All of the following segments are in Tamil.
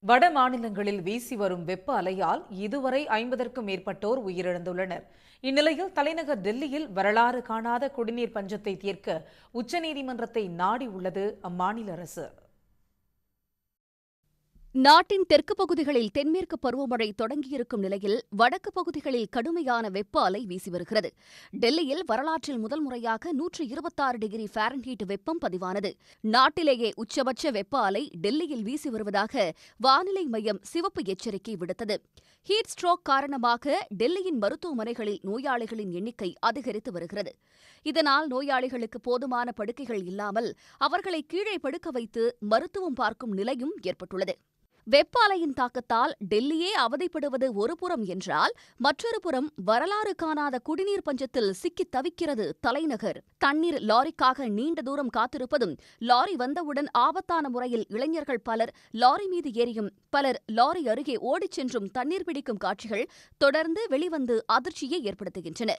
வட மாநிலங்களில் வீசி வரும் வெப்ப அலையால் இதுவரை 50க்கும் மேற்பட்டோர் உயிரிழந்துள்ளனர். இந்நிலையில் தலைநகர் டெல்லியில் வரலாறு காணாத குடிநீர் பஞ்சத்தை தீர்க்க உச்சநீதிமன்றத்தை நாடியுள்ளது அம்மாநில அரசு. நாட்டின் தெற்கு பகுதிகளில் தென்மேற்கு பருவமழை தொடங்கியிருக்கும் நிலையில் வடக்கு பகுதிகளில் கடுமையான வெப்ப அலை வீசி வருகிறது. டெல்லியில் வரலாற்றில் முதல் முறையாக 126 டிகிரி ஃபாரன்ஹீட் வெப்பம் பதிவானது. நாட்டிலேயே உச்சபட்ச வெப்ப அலை டெல்லியில் வீசி வருவதாக வானிலை மையம் சிவப்பு எச்சரிக்கை விடுத்தது. ஹீட் ஸ்ட்ரோக் காரணமாக டெல்லியின் மருத்துவமனைகளில் நோயாளிகளின் எண்ணிக்கை அதிகரித்து வருகிறது. இதனால் நோயாளிகளுக்கு போதுமான படுக்கைகள் இல்லாமல் அவர்களை கீழே படுக்க வைத்து மருத்துவம் பார்க்கும் நிலையும் ஏற்பட்டுள்ளது. வெப்ப அலையின் தாக்கத்தால் டெல்லியே அவதிப்படுவது ஒருபுறம் என்றால், மற்றொரு புறம் வரலாறு காணாத குடிநீர் பஞ்சத்தில் சிக்கித் தவிக்கிறது தலைநகர். தண்ணீர் லாரிக்காக நீண்ட தூரம் காத்திருப்பதும், லாரி வந்தவுடன் ஆபத்தான முறையில் இளைஞர்கள் பலர் லாரி மீது ஏறியும் பலர் லாரி அருகே ஓடிச் சென்றும் தண்ணீர் பிடிக்கும் காட்சிகள் தொடர்ந்து வெளிவந்து அதிர்ச்சியை ஏற்படுத்துகின்றன.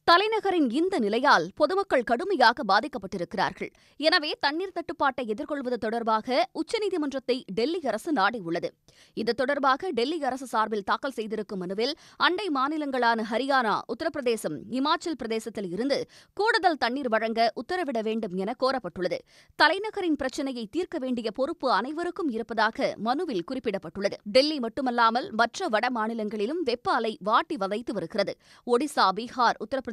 தலைநகரின் இந்த நிலையால் பொதுமக்கள் கடுமையாக பாதிக்கப்பட்டிருக்கிறார்கள். எனவே தண்ணீர் தட்டுப்பாட்டை எதிர்கொள்வது தொடர்பாக உச்சநீதிமன்றத்தை டெல்லி அரசு நாடியுள்ளது. இது தொடர்பாக டெல்லி அரசு சார்பில் தாக்கல் செய்திருக்கும் மனுவில் அண்டை மாநிலங்களான ஹரியானா, உத்தரப்பிரதேசம், இமாச்சல் பிரதேசத்தில் இருந்து கூடுதல் தண்ணீர் வழங்க உத்தரவிட வேண்டும் என கோரப்பட்டுள்ளது. தலைநகரின் பிரச்சினையை தீர்க்க வேண்டிய பொறுப்பு அனைவருக்கும் இருப்பதாக மனுவில் குறிப்பிடப்பட்டுள்ளது. டெல்லி மட்டுமல்லாமல் மற்ற வட மாநிலங்களிலும் வெப்ப அலை வாட்டி வதைத்து வருகிறது. ஒடிசா, பீகார், உத்தரப்பிரதேசம்,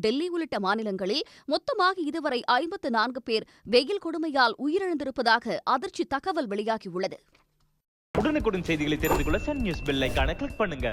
டெல்லி உள்ளிட்ட மாநிலங்களில் மொத்தமாக இதுவரை 54 பேர் வெயில் கொடுமையால் உயிரிழந்திருப்பதாக அதிர்ச்சி தகவல் வெளியாகியுள்ளது. உடனுக்குடன் செய்திகளை தெரிந்து கொள்ள சன் நியூஸ் பெல் ஐகானை கிளிக் பண்ணுங்க.